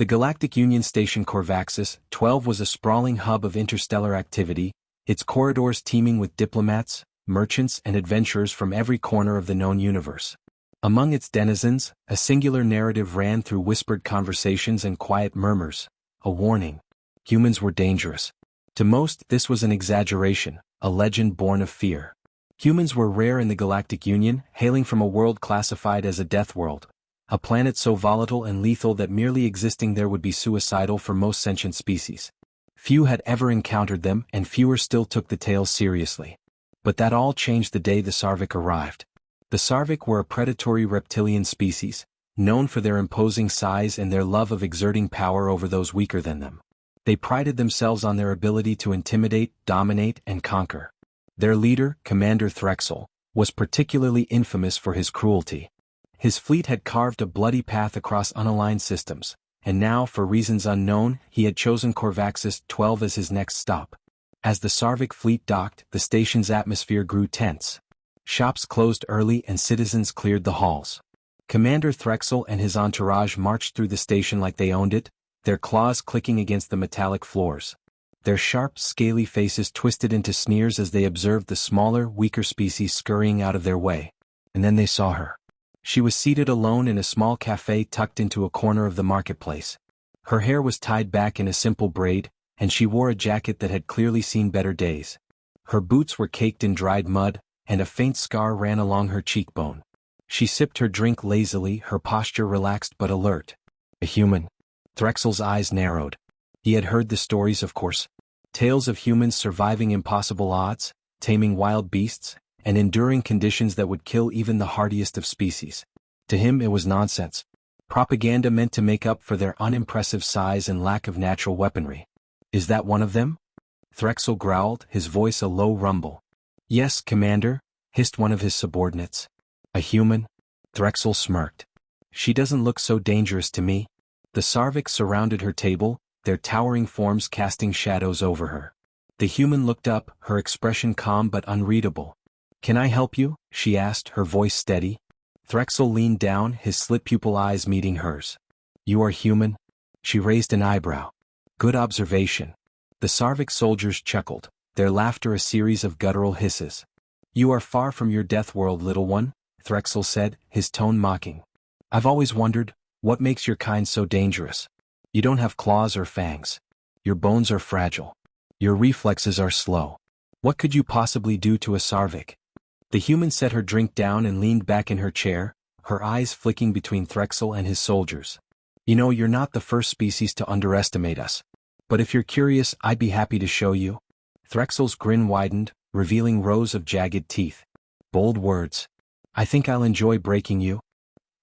The Galactic Union Station Corvaxis 12 was a sprawling hub of interstellar activity, its corridors teeming with diplomats, merchants and adventurers from every corner of the known universe. Among its denizens, a singular narrative ran through whispered conversations and quiet murmurs, a warning. Humans were dangerous. To most, this was an exaggeration, a legend born of fear. Humans were rare in the Galactic Union, hailing from a world classified as a death world, a planet so volatile and lethal that merely existing there would be suicidal for most sentient species. Few had ever encountered them, and fewer still took the tale seriously. But that all changed the day the Sarvik arrived. The Sarvik were a predatory reptilian species, known for their imposing size and their love of exerting power over those weaker than them. They prided themselves on their ability to intimidate, dominate, and conquer. Their leader, Commander Threxel, was particularly infamous for his cruelty. His fleet had carved a bloody path across unaligned systems, and now, for reasons unknown, he had chosen Corvaxis 12 as his next stop. As the Sarvik fleet docked, the station's atmosphere grew tense. Shops closed early and citizens cleared the halls. Commander Threxel and his entourage marched through the station like they owned it, their claws clicking against the metallic floors. Their sharp, scaly faces twisted into sneers as they observed the smaller, weaker species scurrying out of their way. And then they saw her. She was seated alone in a small cafe tucked into a corner of the marketplace. Her hair was tied back in a simple braid, and she wore a jacket that had clearly seen better days. Her boots were caked in dried mud, and a faint scar ran along her cheekbone. She sipped her drink lazily, her posture relaxed but alert. A human. Threxel's eyes narrowed. He had heard the stories, of course. Tales of humans surviving impossible odds, taming wild beasts, and enduring conditions that would kill even the hardiest of species. To him it was nonsense. Propaganda meant to make up for their unimpressive size and lack of natural weaponry. Is that one of them? Threxel growled, his voice a low rumble. Yes, Commander, hissed one of his subordinates. A human? Threxel smirked. She doesn't look so dangerous to me. The Sarvik surrounded her table, their towering forms casting shadows over her. The human looked up, her expression calm but unreadable. Can I help you? She asked, her voice steady. Threxel leaned down, his slit-pupil eyes meeting hers. You are human? She raised an eyebrow. Good observation. The Sarvik soldiers chuckled, their laughter a series of guttural hisses. You are far from your death world, little one, Threxel said, his tone mocking. I've always wondered, what makes your kind so dangerous? You don't have claws or fangs. Your bones are fragile. Your reflexes are slow. What could you possibly do to a Sarvik? The human set her drink down and leaned back in her chair, her eyes flicking between Threxel and his soldiers. You know, you're not the first species to underestimate us. But if you're curious, I'd be happy to show you. Threxel's grin widened, revealing rows of jagged teeth. Bold words. I think I'll enjoy breaking you.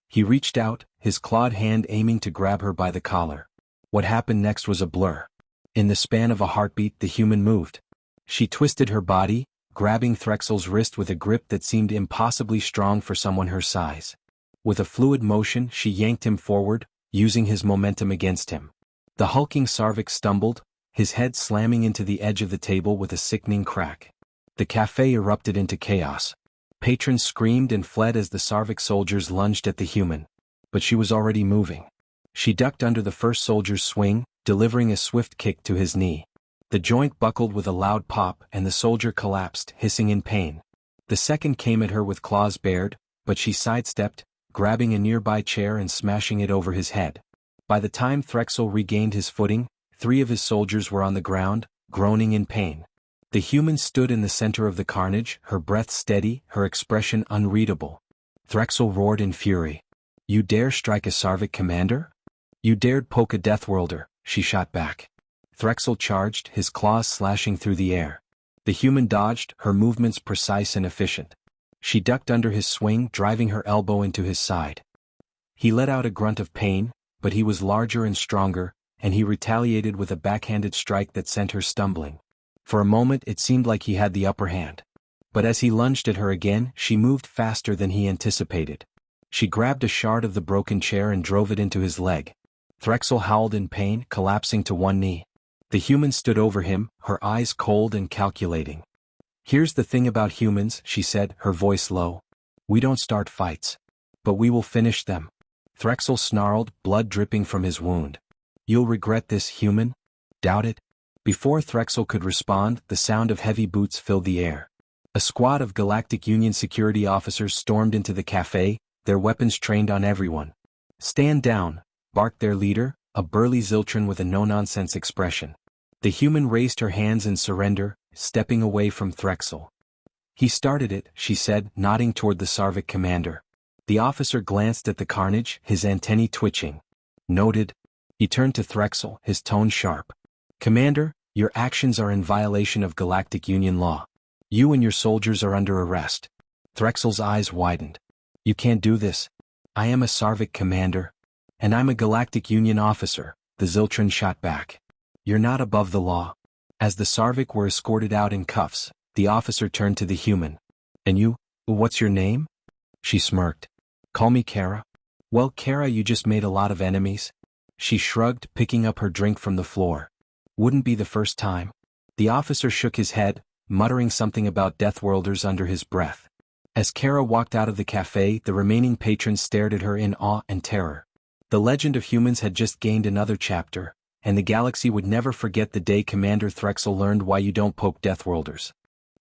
He reached out, his clawed hand aiming to grab her by the collar. What happened next was a blur. In the span of a heartbeat, the human moved. She twisted her body, grabbing Threxel's wrist with a grip that seemed impossibly strong for someone her size. With a fluid motion, she yanked him forward, using his momentum against him. The hulking Sarvik stumbled, his head slamming into the edge of the table with a sickening crack. The cafe erupted into chaos. Patrons screamed and fled as the Sarvik soldiers lunged at the human. But she was already moving. She ducked under the first soldier's swing, delivering a swift kick to his knee. The joint buckled with a loud pop and the soldier collapsed, hissing in pain. The second came at her with claws bared, but she sidestepped, grabbing a nearby chair and smashing it over his head. By the time Threxel regained his footing, 3 of his soldiers were on the ground, groaning in pain. The human stood in the center of the carnage, her breath steady, her expression unreadable. Threxel roared in fury. You dare strike a Sarvik commander? You dared poke a Deathworlder, she shot back. Threxel charged, his claws slashing through the air. The human dodged, her movements precise and efficient. She ducked under his swing, driving her elbow into his side. He let out a grunt of pain, but he was larger and stronger, and he retaliated with a backhanded strike that sent her stumbling. For a moment it seemed like he had the upper hand. But as he lunged at her again, she moved faster than he anticipated. She grabbed a shard of the broken chair and drove it into his leg. Threxel howled in pain, collapsing to one knee. The human stood over him, her eyes cold and calculating. Here's the thing about humans, she said, her voice low. We don't start fights. But we will finish them. Threxel snarled, blood dripping from his wound. You'll regret this, human? Doubt it? Before Threxel could respond, the sound of heavy boots filled the air. A squad of Galactic Union security officers stormed into the cafe, their weapons trained on everyone. Stand down, barked their leader, a burly Ziltron with a no-nonsense expression. The human raised her hands in surrender, stepping away from Threxel. He started it, she said, nodding toward the Sarvic commander. The officer glanced at the carnage, his antennae twitching. Noted. He turned to Threxel, his tone sharp. Commander, your actions are in violation of Galactic Union law. You and your soldiers are under arrest. Threxel's eyes widened. You can't do this. I am a Sarvic commander. And I'm a Galactic Union officer, the Ziltron shot back. You're not above the law. As the Sarvic were escorted out in cuffs, the officer turned to the human. And you, what's your name? She smirked. Call me Kara. Well, Kara, you just made a lot of enemies. She shrugged, picking up her drink from the floor. Wouldn't be the first time. The officer shook his head, muttering something about Deathworlders under his breath. As Kara walked out of the cafe, the remaining patrons stared at her in awe and terror. The legend of humans had just gained another chapter, and the galaxy would never forget the day Commander Threxel learned why you don't poke Deathworlders.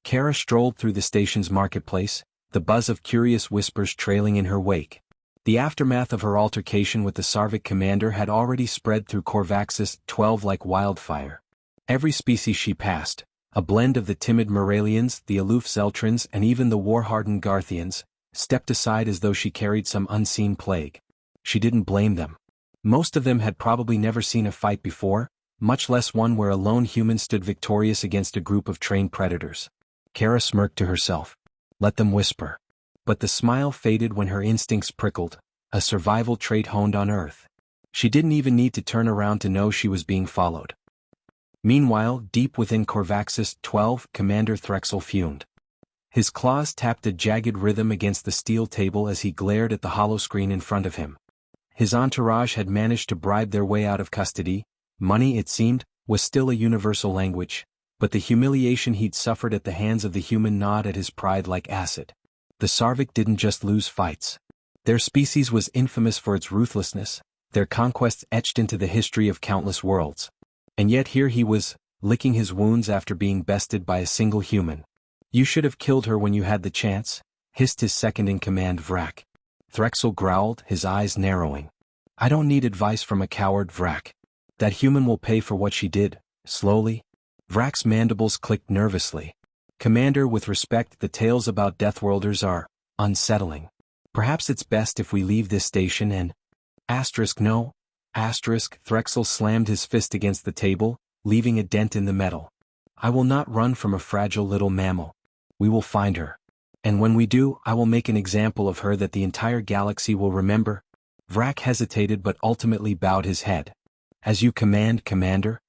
Kara strolled through the station's marketplace, the buzz of curious whispers trailing in her wake. The aftermath of her altercation with the Sarvic commander had already spread through Corvaxis 12 like wildfire. Every species she passed, a blend of the timid Moralians, the aloof Zeltrons, and even the war-hardened Garthians, stepped aside as though she carried some unseen plague. She didn't blame them. Most of them had probably never seen a fight before, much less one where a lone human stood victorious against a group of trained predators. Kara smirked to herself. Let them whisper. But the smile faded when her instincts prickled, a survival trait honed on Earth. She didn't even need to turn around to know she was being followed. Meanwhile, deep within Corvaxis 12, Commander Threxel fumed. His claws tapped a jagged rhythm against the steel table as he glared at the holoscreen in front of him. His entourage had managed to bribe their way out of custody. Money, it seemed, was still a universal language, but the humiliation he'd suffered at the hands of the human gnawed at his pride like acid. The Sarvic didn't just lose fights. Their species was infamous for its ruthlessness, their conquests etched into the history of countless worlds. And yet here he was, licking his wounds after being bested by a single human. You should have killed her when you had the chance, hissed his second-in-command Vrak. Threxel growled, his eyes narrowing. I don't need advice from a coward, Vrak. That human will pay for what she did, slowly. Vrak's mandibles clicked nervously. Commander, with respect, the tales about Deathworlders are unsettling. Perhaps it's best if we leave this station and… No. Threxel slammed his fist against the table, leaving a dent in the metal. I will not run from a fragile little mammal. We will find her. And when we do, I will make an example of her that the entire galaxy will remember. Vrak hesitated but ultimately bowed his head. As you command, Commander.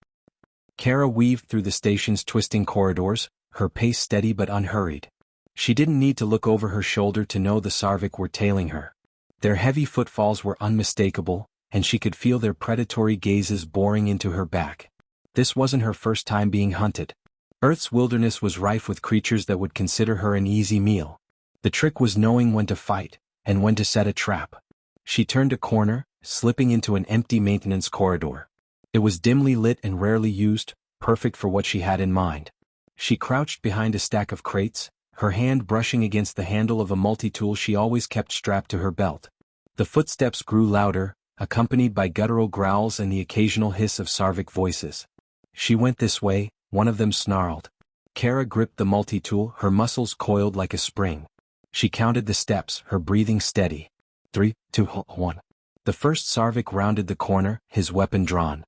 Kara weaved through the station's twisting corridors, her pace steady but unhurried. She didn't need to look over her shoulder to know the Sarvic were tailing her. Their heavy footfalls were unmistakable, and she could feel their predatory gazes boring into her back. This wasn't her first time being hunted. Earth's wilderness was rife with creatures that would consider her an easy meal. The trick was knowing when to fight, and when to set a trap. She turned a corner, slipping into an empty maintenance corridor. It was dimly lit and rarely used, perfect for what she had in mind. She crouched behind a stack of crates, her hand brushing against the handle of a multi-tool she always kept strapped to her belt. The footsteps grew louder, accompanied by guttural growls and the occasional hiss of Sarvic voices. She went this way, one of them snarled. Kara gripped the multi-tool, her muscles coiled like a spring. She counted the steps, her breathing steady. 3, 2, 1. The first Sarvic rounded the corner, his weapon drawn.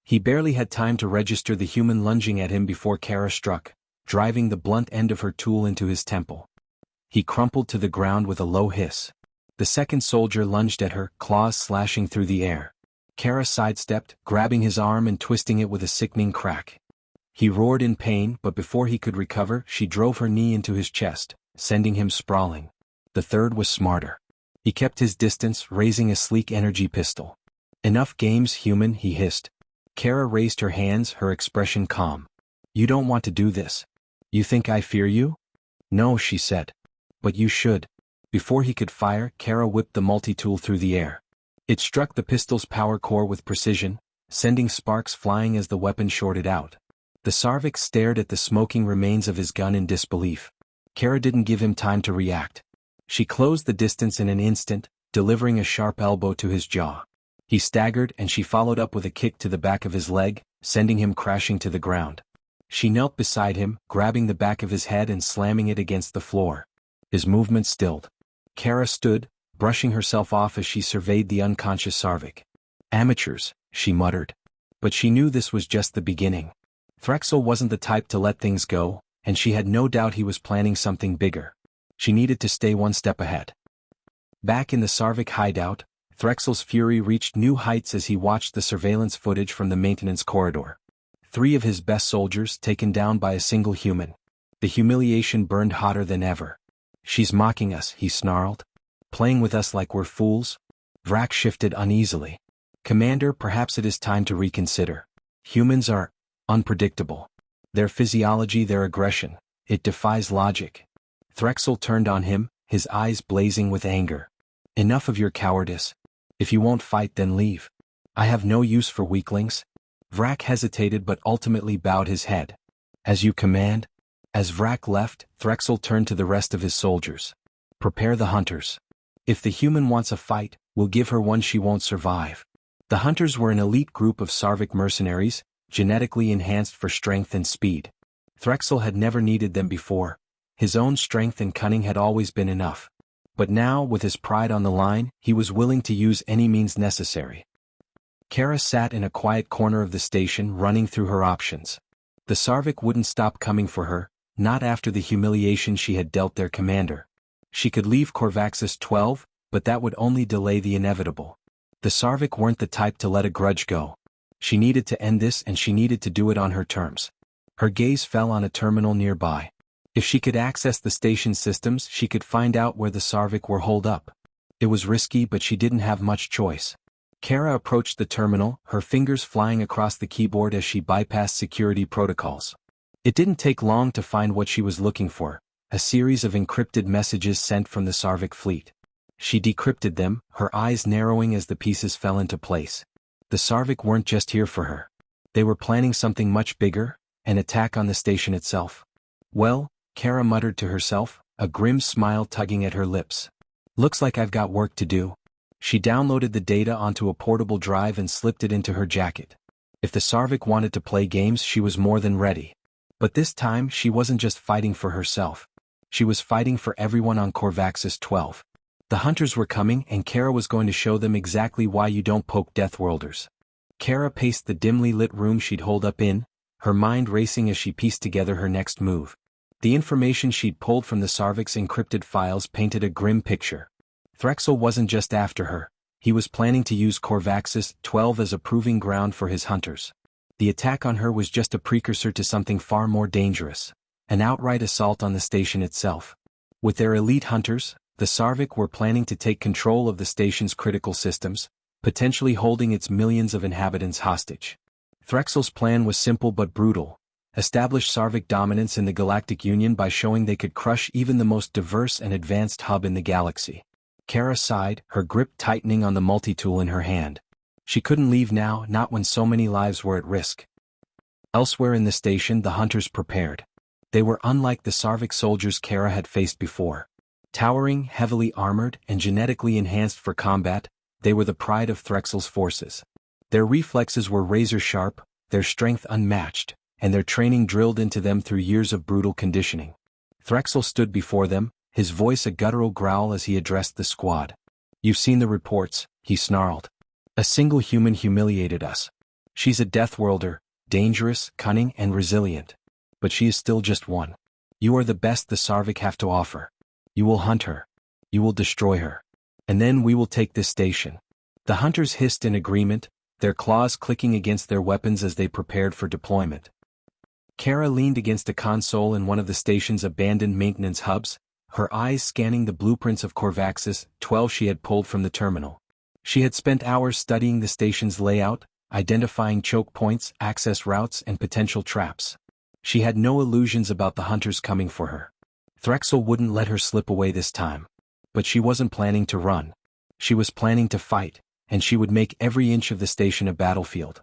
He barely had time to register the human lunging at him before Kara struck, driving the blunt end of her tool into his temple. He crumpled to the ground with a low hiss. The second soldier lunged at her, claws slashing through the air. Kara sidestepped, grabbing his arm and twisting it with a sickening crack. He roared in pain, but before he could recover, she drove her knee into his chest, sending him sprawling. The third was smarter. He kept his distance, raising a sleek energy pistol. Enough games, human, he hissed. Kara raised her hands, her expression calm. You don't want to do this. You think I fear you? No, she said. But you should. Before he could fire, Kara whipped the multi-tool through the air. It struck the pistol's power core with precision, sending sparks flying as the weapon shorted out. The Sarvik stared at the smoking remains of his gun in disbelief. Kara didn't give him time to react. She closed the distance in an instant, delivering a sharp elbow to his jaw. He staggered and she followed up with a kick to the back of his leg, sending him crashing to the ground. She knelt beside him, grabbing the back of his head and slamming it against the floor. His movement stilled. Kara stood, brushing herself off as she surveyed the unconscious Sarvik. Amateurs, she muttered. But she knew this was just the beginning. Threxel wasn't the type to let things go, and she had no doubt he was planning something bigger. She needed to stay one step ahead. Back in the Sarvik hideout, Threxel's fury reached new heights as he watched the surveillance footage from the maintenance corridor. 3 of his best soldiers taken down by a single human. The humiliation burned hotter than ever. She's mocking us, he snarled. Playing with us like we're fools? Vrak shifted uneasily. Commander, perhaps it is time to reconsider. Humans are unpredictable. Their physiology, their aggression, it defies logic. Threxel turned on him, his eyes blazing with anger. Enough of your cowardice. If you won't fight, then leave. I have no use for weaklings. Vrak hesitated but ultimately bowed his head. As you command. As Vrak left, Threxel turned to the rest of his soldiers. Prepare the hunters. If the human wants a fight, we'll give her one she won't survive. The hunters were an elite group of Sarvik mercenaries, genetically enhanced for strength and speed. Threxel had never needed them before. His own strength and cunning had always been enough. But now, with his pride on the line, he was willing to use any means necessary. Kara sat in a quiet corner of the station, running through her options. The Sarvik wouldn't stop coming for her, not after the humiliation she had dealt their commander. She could leave Corvaxis 12, but that would only delay the inevitable. The Sarvik weren't the type to let a grudge go. She needed to end this, and she needed to do it on her terms. Her gaze fell on a terminal nearby. If she could access the station systems, she could find out where the Sarvik were holed up. It was risky, but she didn't have much choice. Kara approached the terminal, her fingers flying across the keyboard as she bypassed security protocols. It didn't take long to find what she was looking for, a series of encrypted messages sent from the Sarvik fleet. She decrypted them, her eyes narrowing as the pieces fell into place. The Sarvik weren't just here for her. They were planning something much bigger, an attack on the station itself. Well, Kara muttered to herself, a grim smile tugging at her lips. Looks like I've got work to do. She downloaded the data onto a portable drive and slipped it into her jacket. If the Sarvik wanted to play games, she was more than ready. But this time, she wasn't just fighting for herself. She was fighting for everyone on Corvaxis 12. The hunters were coming, and Kara was going to show them exactly why you don't poke Deathworlders. Kara paced the dimly lit room she'd holed up in, her mind racing as she pieced together her next move. The information she'd pulled from the Sarvik's encrypted files painted a grim picture. Threxel wasn't just after her. He was planning to use Corvaxis 12 as a proving ground for his hunters. The attack on her was just a precursor to something far more dangerous, an outright assault on the station itself. With their elite hunters, the Sarvik were planning to take control of the station's critical systems, potentially holding its millions of inhabitants hostage. Threxel's plan was simple but brutal. Establish Sarvik dominance in the Galactic Union by showing they could crush even the most diverse and advanced hub in the galaxy. Kara sighed, her grip tightening on the multi-tool in her hand. She couldn't leave now, not when so many lives were at risk. Elsewhere in the station, the hunters prepared. They were unlike the Sarvik soldiers Kara had faced before. Towering, heavily armored, and genetically enhanced for combat, they were the pride of Threxel's forces. Their reflexes were razor-sharp, their strength unmatched, and their training drilled into them through years of brutal conditioning. Threxel stood before them, his voice a guttural growl as he addressed the squad. You've seen the reports, he snarled. A single human humiliated us. She's a Deathworlder, dangerous, cunning, and resilient. But she is still just one. You are the best the Sarvik have to offer. You will hunt her. You will destroy her. And then we will take this station. The hunters hissed in agreement, their claws clicking against their weapons as they prepared for deployment. Kara leaned against a console in one of the station's abandoned maintenance hubs, her eyes scanning the blueprints of Corvaxis 12 she had pulled from the terminal. She had spent hours studying the station's layout, identifying choke points, access routes, and potential traps. She had no illusions about the hunters coming for her. Threxel wouldn't let her slip away this time. But she wasn't planning to run. She was planning to fight, and she would make every inch of the station a battlefield.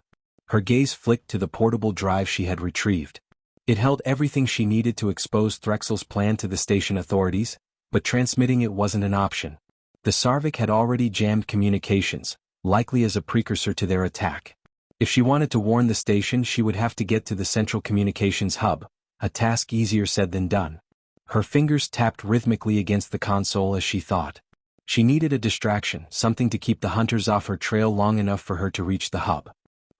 Her gaze flicked to the portable drive she had retrieved. It held everything she needed to expose Threxel's plan to the station authorities, but transmitting it wasn't an option. The Sarvik had already jammed communications, likely as a precursor to their attack. If she wanted to warn the station, she would have to get to the central communications hub, a task easier said than done. Her fingers tapped rhythmically against the console as she thought. She needed a distraction, something to keep the hunters off her trail long enough for her to reach the hub.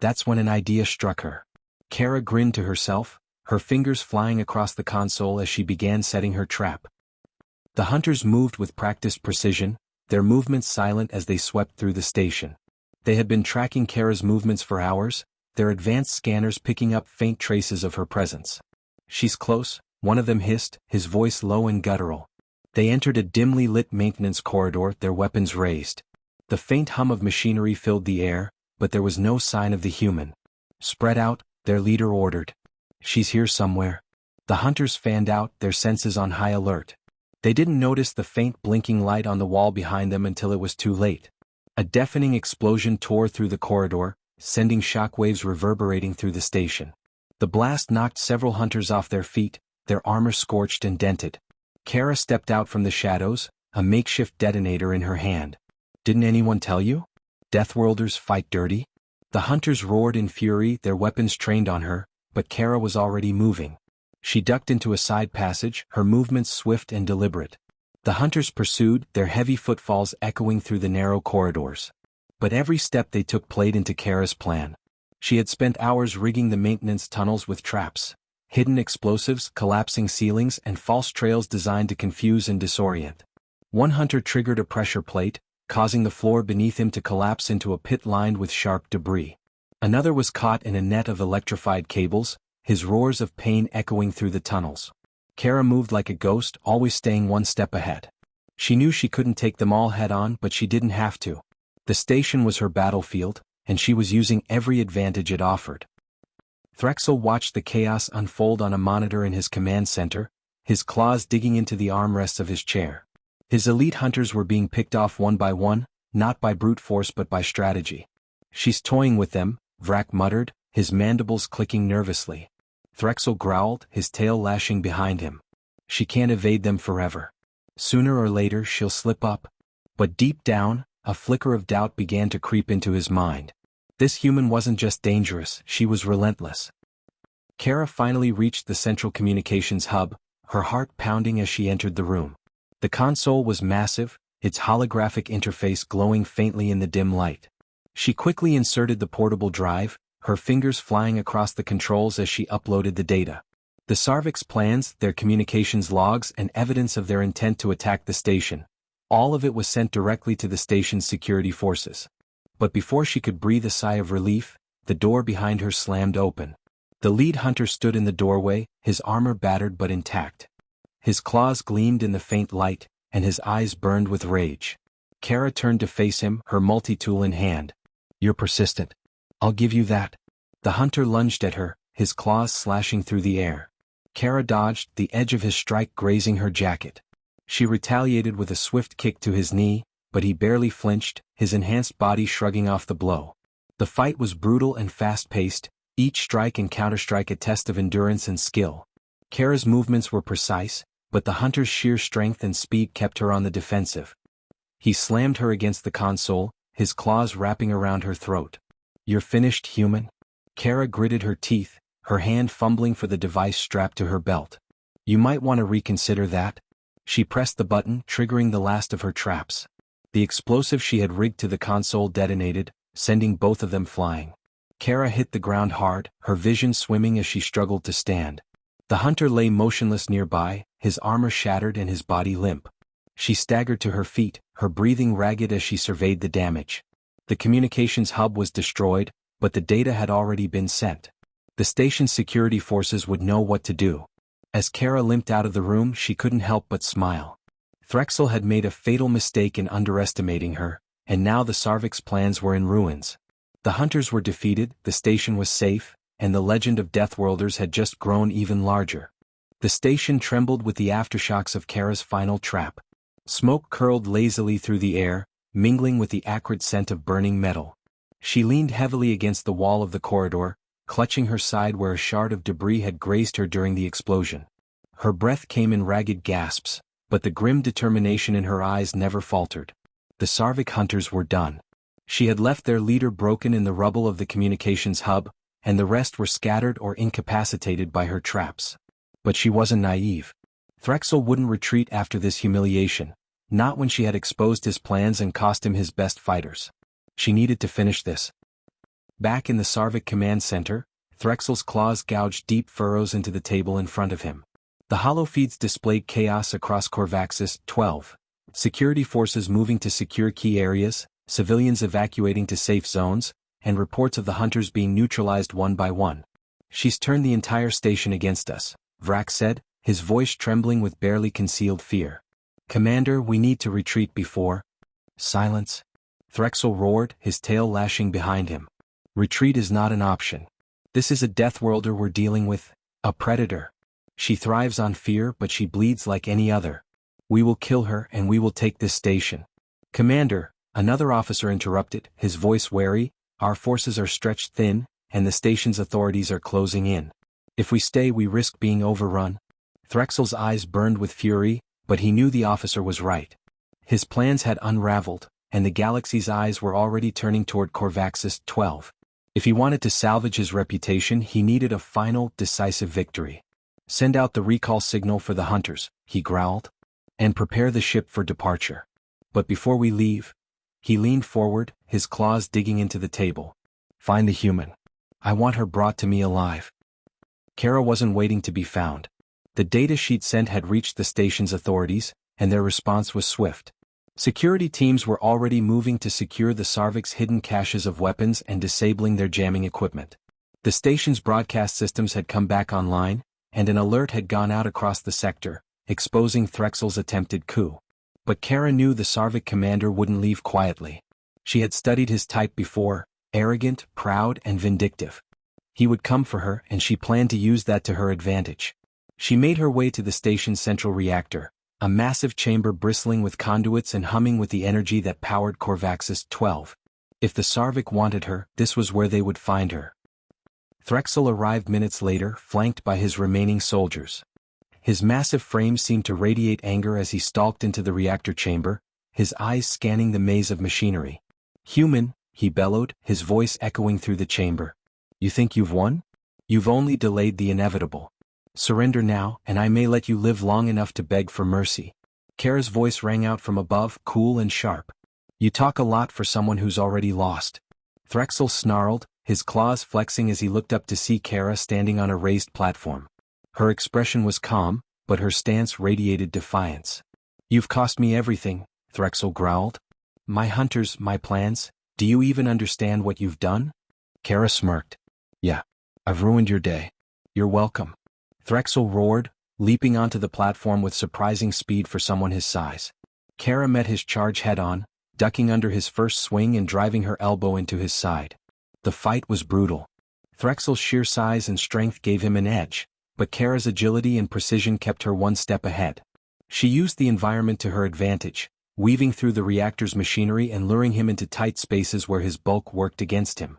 That's when an idea struck her. Kara grinned to herself, her fingers flying across the console as she began setting her trap. The hunters moved with practiced precision, their movements silent as they swept through the station. They had been tracking Kara's movements for hours, their advanced scanners picking up faint traces of her presence. "She's close," one of them hissed, his voice low and guttural. They entered a dimly lit maintenance corridor, their weapons raised. The faint hum of machinery filled the air, but there was no sign of the human. "Spread out," their leader ordered. "She's here somewhere." The hunters fanned out, their senses on high alert. They didn't notice the faint blinking light on the wall behind them until it was too late. A deafening explosion tore through the corridor, sending shockwaves reverberating through the station. The blast knocked several hunters off their feet, their armor scorched and dented. Kara stepped out from the shadows, a makeshift detonator in her hand. "Didn't anyone tell you? Deathworlders fight dirty?" The hunters roared in fury, their weapons trained on her, but Kara was already moving. She ducked into a side passage, her movements swift and deliberate. The hunters pursued, their heavy footfalls echoing through the narrow corridors. But every step they took played into Kara's plan. She had spent hours rigging the maintenance tunnels with traps, hidden explosives, collapsing ceilings, and false trails designed to confuse and disorient. One hunter triggered a pressure plate, causing the floor beneath him to collapse into a pit lined with sharp debris. Another was caught in a net of electrified cables, his roars of pain echoing through the tunnels. Kara moved like a ghost, always staying one step ahead. She knew she couldn't take them all head-on, but she didn't have to. The station was her battlefield, and she was using every advantage it offered. Threxel watched the chaos unfold on a monitor in his command center, his claws digging into the armrests of his chair. His elite hunters were being picked off one by one, not by brute force but by strategy. "She's toying with them," Vrak muttered, his mandibles clicking nervously. Threxel growled, his tail lashing behind him. "She can't evade them forever. Sooner or later she'll slip up." But deep down, a flicker of doubt began to creep into his mind. This human wasn't just dangerous, she was relentless. Kara finally reached the central communications hub, her heart pounding as she entered the room. The console was massive, its holographic interface glowing faintly in the dim light. She quickly inserted the portable drive, her fingers flying across the controls as she uploaded the data. The Sarvik's plans, their communications logs, and evidence of their intent to attack the station. All of it was sent directly to the station's security forces. But before she could breathe a sigh of relief, the door behind her slammed open. The lead hunter stood in the doorway, his armor battered but intact. His claws gleamed in the faint light, and his eyes burned with rage. Kara turned to face him, her multi-tool in hand. "You're persistent. I'll give you that." The hunter lunged at her, his claws slashing through the air. Kara dodged, the edge of his strike grazing her jacket. She retaliated with a swift kick to his knee, but he barely flinched, his enhanced body shrugging off the blow. The fight was brutal and fast-paced, each strike and counterstrike a test of endurance and skill. Kara's movements were precise, but the hunter's sheer strength and speed kept her on the defensive. He slammed her against the console, his claws wrapping around her throat. "You're finished, human?" Kara gritted her teeth, her hand fumbling for the device strapped to her belt. "You might want to reconsider that." She pressed the button, triggering the last of her traps. The explosive she had rigged to the console detonated, sending both of them flying. Kara hit the ground hard, her vision swimming as she struggled to stand. The hunter lay motionless nearby, his armor shattered and his body limp. She staggered to her feet, her breathing ragged as she surveyed the damage. The communications hub was destroyed, but the data had already been sent. The station's security forces would know what to do. As Kara limped out of the room, she couldn't help but smile. Threxel had made a fatal mistake in underestimating her, and now the Sarvik's plans were in ruins. The hunters were defeated, the station was safe, and the legend of Deathworlders had just grown even larger. The station trembled with the aftershocks of Kara's final trap. Smoke curled lazily through the air, mingling with the acrid scent of burning metal. She leaned heavily against the wall of the corridor, clutching her side where a shard of debris had grazed her during the explosion. Her breath came in ragged gasps, but the grim determination in her eyes never faltered. The Sarvik hunters were done. She had left their leader broken in the rubble of the communications hub, and the rest were scattered or incapacitated by her traps. But she wasn't naive. Threxel wouldn't retreat after this humiliation, not when she had exposed his plans and cost him his best fighters. She needed to finish this. Back in the Sarvik command center, Threxel's claws gouged deep furrows into the table in front of him. The holofeeds displayed chaos across Corvaxis 12. Security forces moving to secure key areas, civilians evacuating to safe zones, and reports of the hunters being neutralized one by one. "She's turned the entire station against us," Vrak said, his voice trembling with barely concealed fear. "Commander, we need to retreat before—" "Silence!" Threxel roared, his tail lashing behind him. "Retreat is not an option. This is a Deathworlder we're dealing with, a predator. She thrives on fear, but she bleeds like any other. We will kill her and we will take this station." "Commander," another officer interrupted, his voice wary, "our forces are stretched thin, and the station's authorities are closing in. If we stay we risk being overrun." Threxel's eyes burned with fury, but he knew the officer was right. His plans had unraveled, and the galaxy's eyes were already turning toward Corvaxis 12. If he wanted to salvage his reputation, he needed a final, decisive victory. "Send out the recall signal for the hunters," he growled, "and prepare the ship for departure. But before we leave—" He leaned forward, his claws digging into the table. "Find the human. I want her brought to me alive." Kara wasn't waiting to be found. The data sheet sent had reached the station's authorities, and their response was swift. Security teams were already moving to secure the Sarvik's hidden caches of weapons and disabling their jamming equipment. The station's broadcast systems had come back online, and an alert had gone out across the sector, exposing Threxel's attempted coup. But Kara knew the Sarvik commander wouldn't leave quietly. She had studied his type before, arrogant, proud, and vindictive. He would come for her, and she planned to use that to her advantage. She made her way to the station's central reactor, a massive chamber bristling with conduits and humming with the energy that powered Corvaxis 12. If the Sarvik wanted her, this was where they would find her. Threxel arrived minutes later, flanked by his remaining soldiers. His massive frame seemed to radiate anger as he stalked into the reactor chamber, his eyes scanning the maze of machinery. "Human," he bellowed, his voice echoing through the chamber. "You think you've won? You've only delayed the inevitable. Surrender now, and I may let you live long enough to beg for mercy." Kara's voice rang out from above, cool and sharp. "You talk a lot for someone who's already lost." Threxel snarled, his claws flexing as he looked up to see Kara standing on a raised platform. Her expression was calm, but her stance radiated defiance. "You've cost me everything," Threxel growled. "My hunters, my plans. Do you even understand what you've done?" Kara smirked. "Yeah. I've ruined your day. You're welcome." Threxel roared, leaping onto the platform with surprising speed for someone his size. Kara met his charge head-on, ducking under his first swing and driving her elbow into his side. The fight was brutal. Threxel's sheer size and strength gave him an edge, but Kara's agility and precision kept her one step ahead. She used the environment to her advantage, weaving through the reactor's machinery and luring him into tight spaces where his bulk worked against him.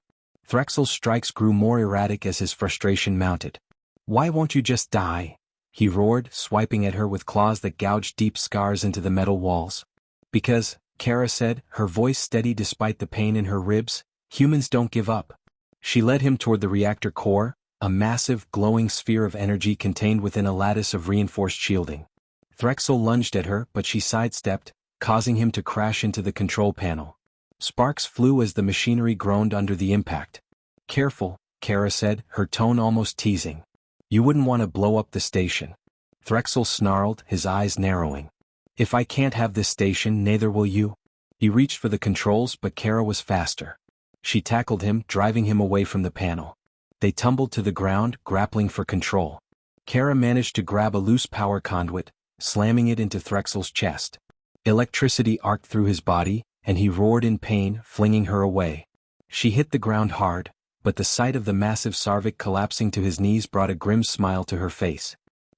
Threxel's strikes grew more erratic as his frustration mounted. "Why won't you just die?" he roared, swiping at her with claws that gouged deep scars into the metal walls. "Because," Kara said, her voice steady despite the pain in her ribs, "humans don't give up." She led him toward the reactor core, a massive, glowing sphere of energy contained within a lattice of reinforced shielding. Threxel lunged at her, but she sidestepped, causing him to crash into the control panel. Sparks flew as the machinery groaned under the impact. "Careful," Kara said, her tone almost teasing. "You wouldn't want to blow up the station." Threxel snarled, his eyes narrowing. "If I can't have this station, neither will you." He reached for the controls, but Kara was faster. She tackled him, driving him away from the panel. They tumbled to the ground, grappling for control. Kara managed to grab a loose power conduit, slamming it into Threxel's chest. Electricity arced through his body, and he roared in pain, flinging her away. She hit the ground hard, but the sight of the massive Sarvik collapsing to his knees brought a grim smile to her face.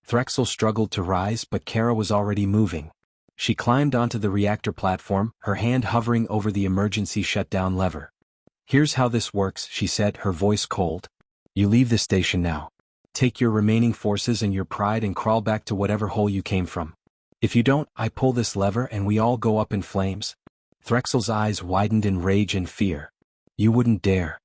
Threxel struggled to rise, but Kara was already moving. She climbed onto the reactor platform, her hand hovering over the emergency shutdown lever. "Here's how this works," she said, her voice cold. "You leave the station now. Take your remaining forces and your pride and crawl back to whatever hole you came from. If you don't, I pull this lever and we all go up in flames." Threxel's eyes widened in rage and fear. "You wouldn't dare.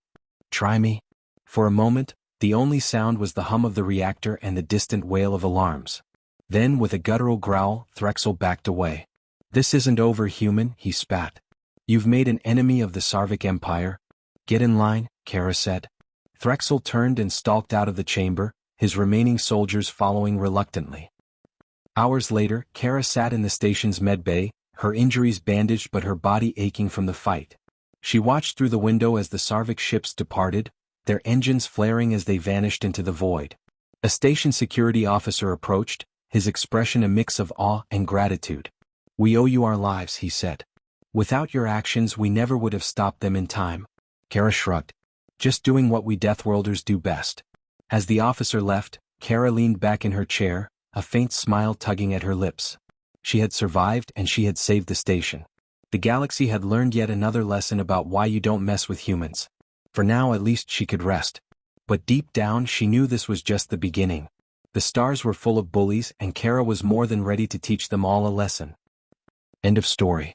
Try me?" For a moment, the only sound was the hum of the reactor and the distant wail of alarms. Then, with a guttural growl, Threxel backed away. "This isn't over, human," he spat. "You've made an enemy of the Sarvic Empire. Get in line," Kara said. Threxel turned and stalked out of the chamber, his remaining soldiers following reluctantly. Hours later, Kara sat in the station's medbay, her injuries bandaged but her body aching from the fight. She watched through the window as the Sarvic ships departed, their engines flaring as they vanished into the void. A station security officer approached, his expression a mix of awe and gratitude. "We owe you our lives," he said. "Without your actions we never would have stopped them in time." Kara shrugged. "Just doing what we Deathworlders do best." As the officer left, Kara leaned back in her chair, a faint smile tugging at her lips. She had survived and she had saved the station. The galaxy had learned yet another lesson about why you don't mess with humans. For now at least she could rest. But deep down she knew this was just the beginning. The stars were full of bullies and Kara was more than ready to teach them all a lesson. End of story.